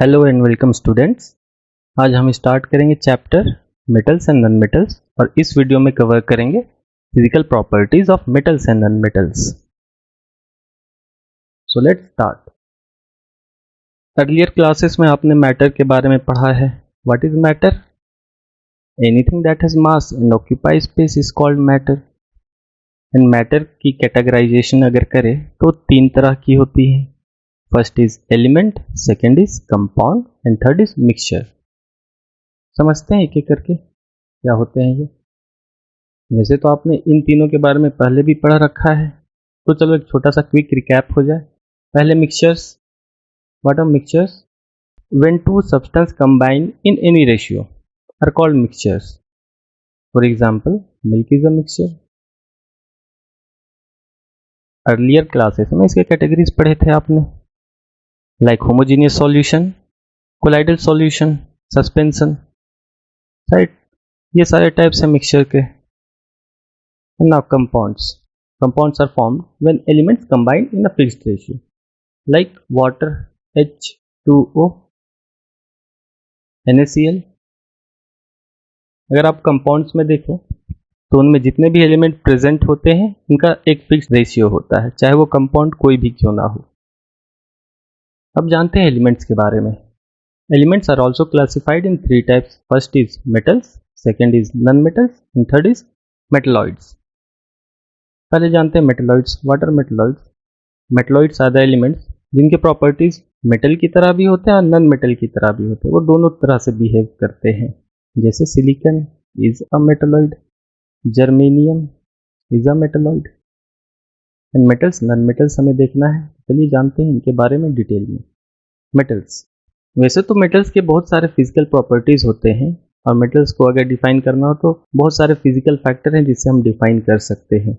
Hello and welcome students. आज हम start करेंगे chapter metals and non metals और इस वीडियो में कवर करेंगे physical properties of metals and non metals. So let's start. Earlier classes में आपने मैटर के बारे में पढ़ा है। What is matter? Anything that has mass and occupy space is called matter. And matter की कैटेगराइजेशन अगर करें तो तीन तरह की होती है। First is element, second is compound and third is mixture. समझते हैं एक एक करके क्या होते हैं ये। वैसे तो आपने इन तीनों के बारे में पहले भी पढ़ रखा है, तो चलो एक छोटा सा क्विक रिकैप हो जाए। पहले mixtures. What are mixtures? When two substance combine in any ratio are called mixtures. For example, milk is a mixture. Earlier classes में इसके कैटेगरीज पढ़े थे आपने, like homogeneous solution, colloidal solution, suspension, right. ये सारे टाइप्स हैं mixture के। And now compounds. Compounds are formed when elements combine in a fixed ratio, like water, H2O, NaCl. अगर आप कंपाउंड्स में देखो तो उनमें जितने भी एलिमेंट प्रेजेंट होते हैं उनका एक फिक्स रेशियो होता है, चाहे वो कंपाउंड कोई भी क्यों ना हो। अब जानते हैं एलिमेंट्स के बारे में। Elements are also classified in three types. First is metals, second is non metals and third is metalloids. पहले जानते हैं metalloids. What are metalloids? Metalloids are the elements जिनके प्रॉपर्टीज मेटल की तरह भी होते हैं और नॉन मेटल की तरह भी होते हैं। वो दोनों तरह से बिहेव करते हैं। जैसे silicon is a metalloid, germanium is a metalloid. And metals, non metals हमें देखना है। चलिए जानते हैं इनके बारे में डिटेल में। मेटल्स। वैसे तो मेटल्स के बहुत सारे फिजिकल प्रॉपर्टीज होते हैं और मेटल्स को अगर डिफाइन करना हो तो बहुत सारे फिजिकल फैक्टर हैं जिससे हम डिफाइन कर सकते हैं।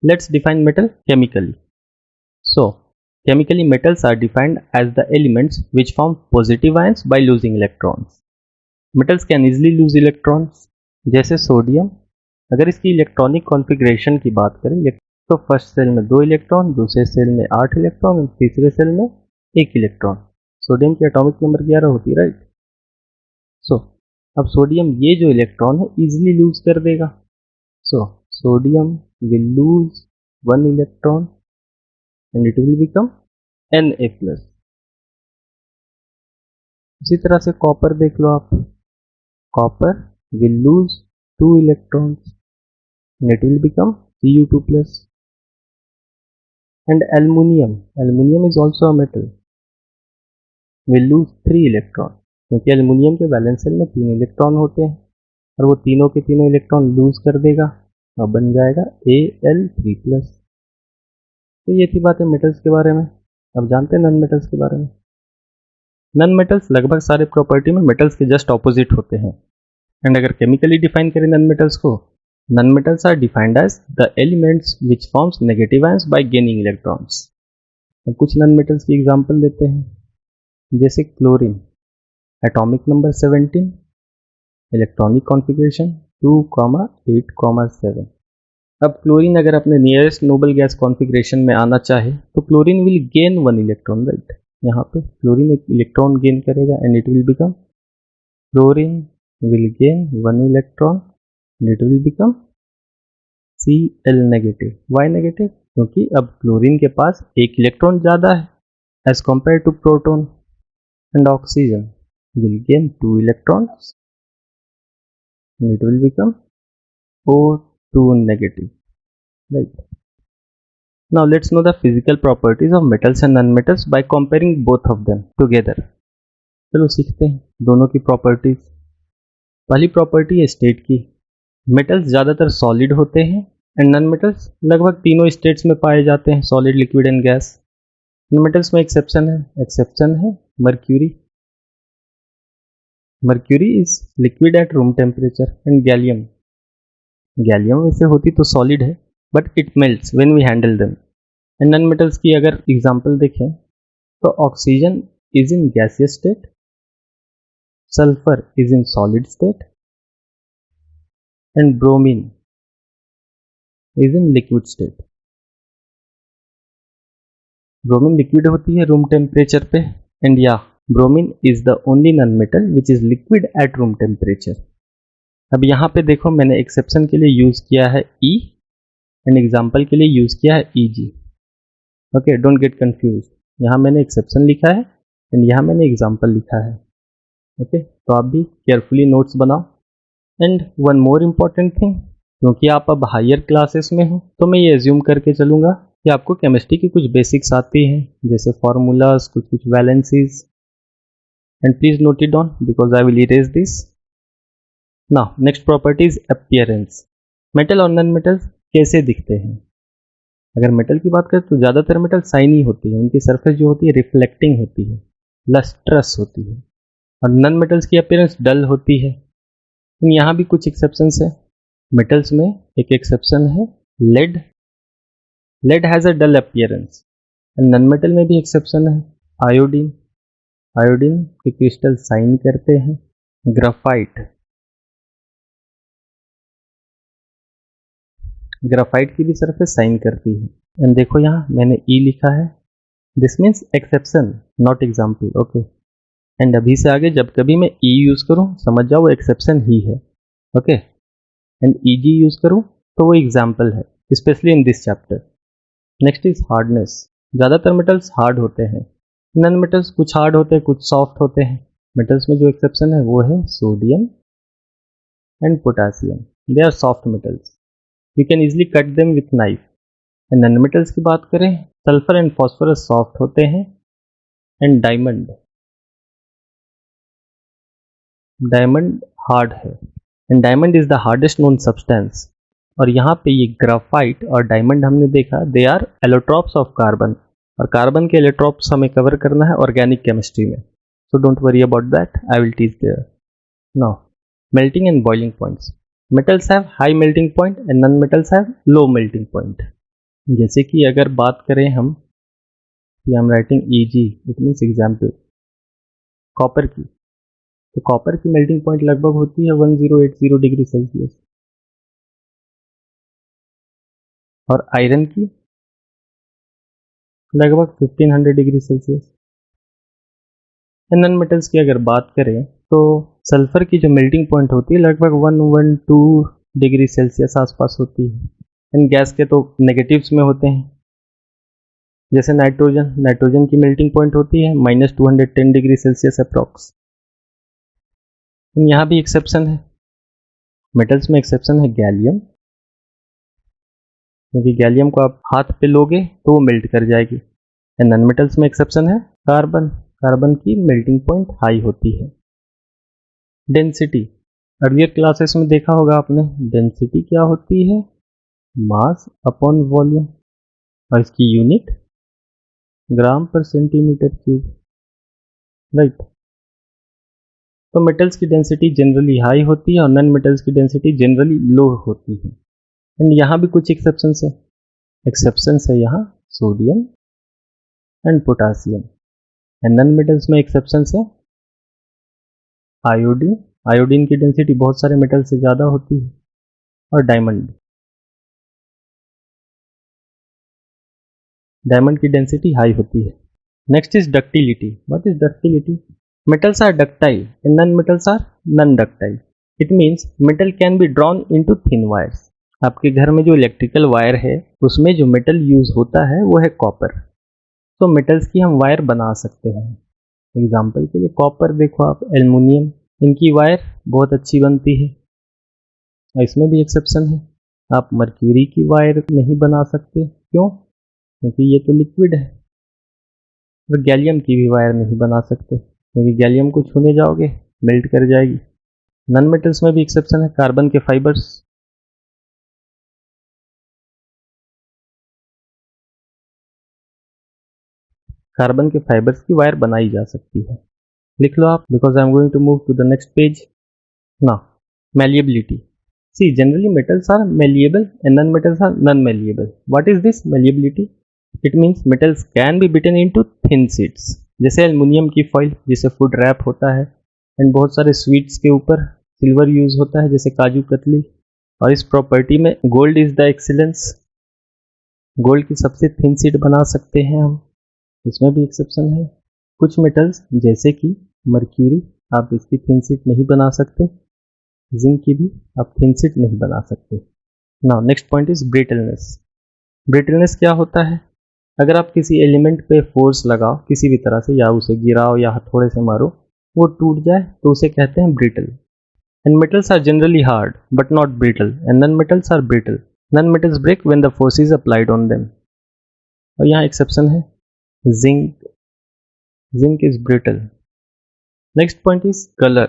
Let's define metal chemically. So, chemically metals are defined as the elements which form positive ions by losing electrons. Metals can easily lose electrons, जैसे सोडियम। अगर इसकी इलेक्ट्रॉनिक कॉन्फ़िगरेशन की बात करें तो फर्स्ट सेल में 2 इलेक्ट्रॉन, दूसरे सेल में 8 इलेक्ट्रॉन और तीसरे सेल में 1 इलेक्ट्रॉन। सोडियम की एटॉमिक नंबर 11 होती है, राइट। सो अब सोडियम ये जो इलेक्ट्रॉन है इजीली लूज कर देगा। So sodium will lose 1 electron and it will become Na+. इसी तरह से कॉपर देख लो आप। Copper will lose 2 electrons and it will become Cu2+. And aluminium is also a metal, will lose 3 electron क्योंकि aluminium के valence shell में 3 electron होते हैं और वो तीनों के तीनों इलेक्ट्रॉन लूज कर देगा और बन जाएगा Al3+. तो ये थी बातें मेटल्स के बारे में। अब जानते हैं नॉन मेटल्स के बारे में। नॉन मेटल्स लगभग सारे प्रॉपर्टी में मेटल्स के जस्ट ऑपोजिट होते हैं। एंड अगर केमिकली डिफाइन करें नॉन मेटल्स को, non metals are defined as the elements which forms negative ions by gaining electrons. कुछ नॉन मेटल्स की एग्जांपल देते हैं, जैसे chlorine, atomic number 17, electronic configuration 2,8,7। अब क्लोरीन अगर अपने नियरेस्ट नोबल गैस कॉन्फ़िगरेशन में आना चाहे तो chlorine will gain 1 electron, right. यहाँ पे क्लोरीन एक इलेक्ट्रॉन गेन करेगा and it will become chlorine will gain 1 electron and it will become Cl negative. Why negative? क्योंकि अब क्लोरीन के पास एक इलेक्ट्रॉन ज़्यादा है as compare to proton. And oxygen will gain 2 electrons and it will become O2 negative, right. Now let's know the physical properties of metals and non-metals by comparing both of them together. चलो सीखते हैं दोनों की properties. पहली property है state की। Metals ज़्यादातर solid होते हैं एंड नॉन मेटल्स लगभग तीनों स्टेट्स में पाए जाते हैं, solid, liquid and gas. Non metals में एक्सेप्शन है mercury. Mercury is liquid at room temperature. And gallium वैसे होती तो सॉलिड है but it melts when we handle them. And non metals की अगर एग्जांपल देखें तो oxygen is in gaseous state, sulphur is in solid state and bromine is in liquid state. Bromine liquid होती है रूम टेम्परेचर पे and या bromine is the only non metal which is liquid at room temperature. अब यहाँ पे देखो मैंने exception के लिए यूज किया है ई एंड एग्जाम्पल के लिए यूज किया है E G. Okay, don't get confuse. यहाँ मैंने एक्सेप्शन लिखा है एंड यहाँ मैंने एग्जाम्पल लिखा है। ओके, तो आप भी केयरफुली नोट्स बनाओ। And one more important thing, क्योंकि आप अब हायर क्लासेस में हो तो मैं ये एज्यूम करके चलूँगा कि आपको केमिस्ट्री की कुछ बेसिक्स आती हैं, जैसे फार्मूलाज, कुछ कुछ valencies. And please note it down because I will erase this now. Next property is appearance. Metal और नॉन मेटल्स कैसे दिखते हैं? अगर मेटल की बात करें तो ज़्यादातर मेटल शाइनी होती है, उनकी सरफेस जो होती है रिफ्लेक्टिंग होती है, लस्ट्रस होती है। और नॉन मेटल्स की अपीयरेंस डल होती है। लेकिन यहाँ भी कुछ एक्सेप्शंस है। मेटल्स में एक एक्सेप्शन है lead. Lead has a dull appearance. And non metal में भी एक्सेप्शन है आयोडीन। आयोडीन के क्रिस्टल शाइन करते हैं। ग्राफाइट, ग्राफाइट की भी सरफेस शाइन करती है। एंड देखो यहाँ मैंने ई लिखा है, this means exception not example. Okay, and अभी से आगे जब कभी मैं ई यूज करूँ समझ जाओ वो एक्सेप्शन ही है। Okay, and e g use करूँ तो वो एग्जाम्पल है, specially in this chapter. Next is hardness. ज़्यादातर मेटल्स हार्ड होते हैं, नॉन मेटल्स कुछ हार्ड होते हैं कुछ सॉफ्ट होते हैं। मेटल्स में जो एक्सेप्शन है वो है sodium and potassium, they are soft metals, you can easily cut them with knife. And non metals की बात करें, सल्फर एंड फॉस्फोरस सॉफ्ट होते हैं। एंड डायमंड, डायमंड हार्ड है and diamond is the hardest known substance. और यहाँ पे ये ग्राफाइट और डायमंड हमने देखा they are allotropes of carbon, और कार्बन के एलोट्रॉप्स हमें कवर करना है ऑर्गेनिक केमिस्ट्री में, so don't worry about that, I will teach there. Now melting and boiling points. Metals have high melting point and non metals have low melting point. जैसे कि अगर बात करें हम, I am writing e g, it means example copper की, तो copper की melting point लगभग होती है 1080 डिग्री सेल्सियस। और आयरन की लगभग 1500 डिग्री सेल्सियस। नॉन मेटल्स की अगर बात करें तो सल्फर की जो मेल्टिंग पॉइंट होती है लगभग 112 डिग्री सेल्सियस आसपास होती है। एंड गैस के तो नेगेटिव्स में होते हैं, जैसे नाइट्रोजन, नाइट्रोजन की मेल्टिंग पॉइंट होती है -210 डिग्री सेल्सियस अप्रॉक्स। यहाँ भी एक्सेप्शन है, मेटल्स में एक्सेप्शन है गैलियम, क्योंकि गैलियम को आप हाथ पे लोगे तो वो मेल्ट कर जाएगी। एंड नॉन मेटल्स में एक्सेप्शन है कार्बन, कार्बन की मेल्टिंग पॉइंट हाई होती है। डेंसिटी, अर्लियर क्लासेस में देखा होगा आपने, डेंसिटी क्या होती है? मास अपॉन वॉल्यूम, और इसकी यूनिट ग्राम पर सेंटीमीटर क्यूब, राइट। तो मेटल्स की डेंसिटी जनरली हाई होती है और नॉन मेटल्स की डेंसिटी जनरली लो होती है। एंड यहाँ भी कुछ एक्सेप्शंस है, एक्सेप्शंस है यहाँ sodium and potassium. And non metals में एक्सेप्शंस है आयोडीन, आयोडीन की डेंसिटी बहुत सारे मेटल से ज़्यादा होती है। और डायमंड, डायमंड की डेंसिटी हाई होती है। Next is ductility. What is ductility? Metals are ductile and non-metals are non-ductile. It means metal can be drawn into thin wires. आपके घर में जो इलेक्ट्रिकल वायर है उसमें जो मेटल यूज होता है वो है कॉपर। तो मेटल्स की हम वायर बना सकते हैं। एग्जाम्पल के लिए कॉपर देखो आप, एल्युमिनियम, इनकी वायर बहुत अच्छी बनती है। और इसमें भी एक्सेप्शन है, आप मर्क्यूरी की वायर नहीं बना सकते। क्यों? क्योंकि ये तो लिक्विड है। और गैलियम की भी वायर नहीं बना सकते, क्योंकि गैलियम को छूने जाओगे मेल्ट कर जाएगी। नॉन मेटल्स में भी एक्सेप्शन है, कार्बन के फाइबर्स, कार्बन के फाइबर्स की वायर बनाई जा सकती है। लिख लो आप, because I am going to move to the next page now. Malleability. See generally metals are malleable and non metals are non malleable. What is this malleability? It means metals can be beaten into thin sheets, जैसे aluminium की foil जिसे food rap होता है। And बहुत सारे sweets के ऊपर silver use होता है, जैसे काजू कतली। और इस प्रॉपर्टी में gold is the excellence, gold की सबसे थिन शीट बना सकते हैं हम, इसमें भी एक्सेप्शन है। कुछ मेटल्स जैसे कि मर्क्यूरी, आप इसकी थिन शीट नहीं बना सकते, जिंक की भी आप थिन शीट नहीं बना सकते। Now next point is brittleness. Brittleness क्या होता है? अगर आप किसी एलिमेंट पे फोर्स लगाओ किसी भी तरह से, या उसे गिराओ या हथौड़े से मारो, वो टूट जाए तो उसे कहते हैं brittle. And metals are generally hard but not brittle, and non metals are brittle. Non metals break when the force is applied on them. और यहाँ एक्सेप्शन है, zinc. Zinc is brittle. Next point is colour.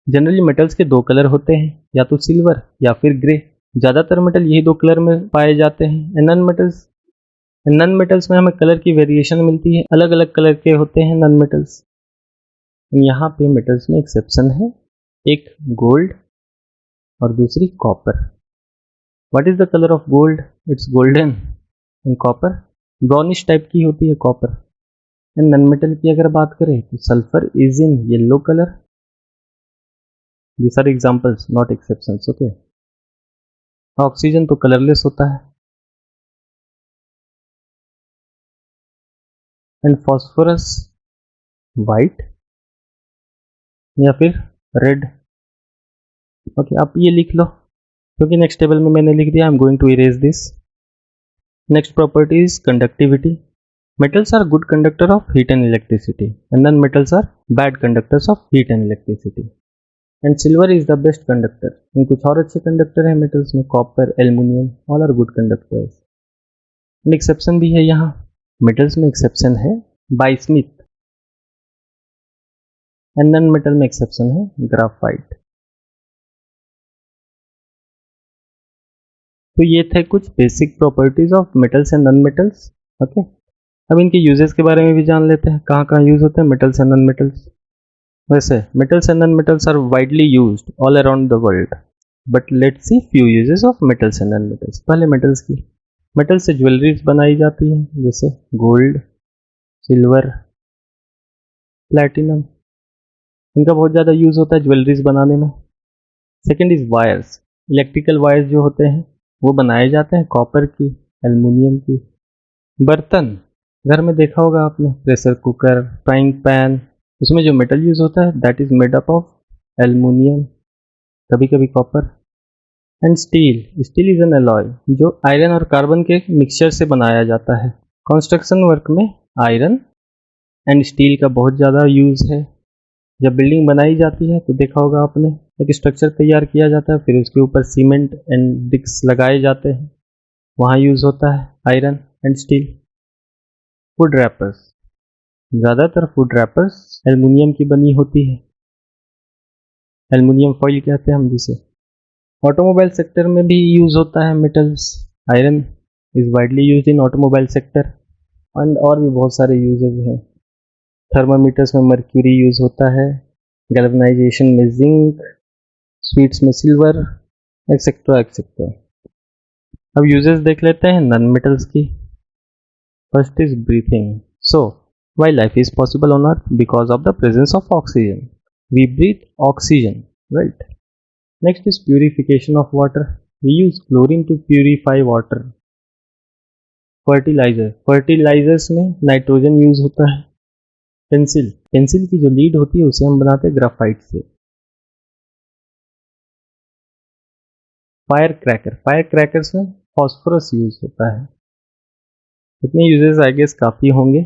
Generally metals के दो colour होते हैं, या तो silver या फिर ग्रे। ज़्यादातर मेटल यही दो कलर में पाए जाते हैं। नॉन मेटल्स में हमें कलर की वेरिएशन मिलती है, अलग अलग कलर के होते हैं नॉन मेटल्स। यहाँ पे मेटल्स में एक्सेप्शन है, एक गोल्ड और दूसरी copper. What is the colour of gold? It's golden. And copper brownish type की होती है कॉपर। एंड नॉन मेटल की अगर बात करें तो sulphur is in yellow colour. These are examples, not exceptions. Okay. Oxygen तो कलरलेस होता है। एंड फॉस्फोरस वाइट या फिर रेड। ओके, आप ये लिख लो क्योंकि नेक्स्ट टेबल में मैंने लिख दिया। I am going to erase this. Next property is conductivity. Metals are good conductor of heat and electricity, and non metals are bad conductors of heat and electricity. And silver is the best conductor. कुछ और अच्छे conductor हैं metals में, copper, aluminium, all are good conductors. Exception भी है यहाँ, metals में exception है बाइस्मिथ, एंड नॉन मेटल में एक्सेप्शन है ग्राफाइट। तो ये थे कुछ basic properties of metals and non metals. Okay, अब इनके यूजेस के बारे में भी जान लेते हैं, कहाँ कहाँ यूज होते हैं मेटल्स एंड नॉन मेटल्स। वैसे metals and non metals are widely used all around the world, but let's see few uses of metals and non metals. पहले मेटल्स की। मेटल से ज्वेलरीज बनाई जाती है, जैसे गोल्ड, सिल्वर, प्लैटिनम। इनका बहुत ज़्यादा यूज़ होता है ज्वेलरीज बनाने में। Second is wires. Electrical wires जो होते हैं वो बनाए जाते हैं कॉपर की, एल्युमिनियम की। बर्तन, घर में देखा होगा आपने, प्रेशर कुकर, फ्राइंग पैन, उसमें जो मेटल यूज होता है that is made up of aluminium, कभी कभी copper. And steel. Steel is an alloy जो आयरन और कार्बन के मिक्सचर से बनाया जाता है। कंस्ट्रक्शन वर्क में आयरन एंड स्टील का बहुत ज़्यादा यूज है। जब बिल्डिंग बनाई जाती है तो देखा होगा आपने, एक स्ट्रक्चर तैयार किया जाता है, फिर उसके ऊपर सीमेंट एंड ब्रिक्स लगाए जाते हैं, वहाँ यूज होता है iron and steel. Food rappers. ज़्यादातर फूड रैपर्स एल्युमिनियम की बनी होती है, एल्युमिनियम फॉइल कहते हैं हम जिसे। ऑटोमोबाइल सेक्टर में भी यूज होता है metals. Iron is widely use in automobile sector, and और भी बहुत सारे यूजेज हैं। थर्मामीटर्स में मर्क्यूरी यूज होता है, गैल्वेनाइजेशन में जिंक, स्वीट्स में सिल्वर, एक्सेट्रा एक्सेट्रा। अब यूजेस देख लेते हैं नॉन मेटल्स की। First is breathing. So why life is possible on earth? Because of the presence of oxygen. We breathe oxygen, right? Next is purification of water. We use chlorine to purify water. Fertiliser. Fertilisers में nitrogen use होता है। Pencil. Pencil की जो lead होती है उसे हम बनाते हैं ग्राफाइट से। Fire cracker. फायर क्रैकर्स में फॉस्फोरस यूज होता है। इतने यूजेस आई गेस काफ़ी होंगे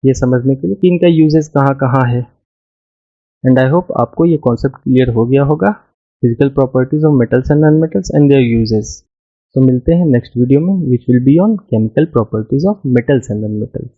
ये समझने के लिए कि इनका यूजेस कहाँ कहाँ है। एंड आई होप आपको ये कॉन्सेप्ट क्लियर हो गया होगा, physical properties of metals and non metals and there uses. तो मिलते हैं नेक्स्ट वीडियो में which will be on chemical properties of metals and non metals.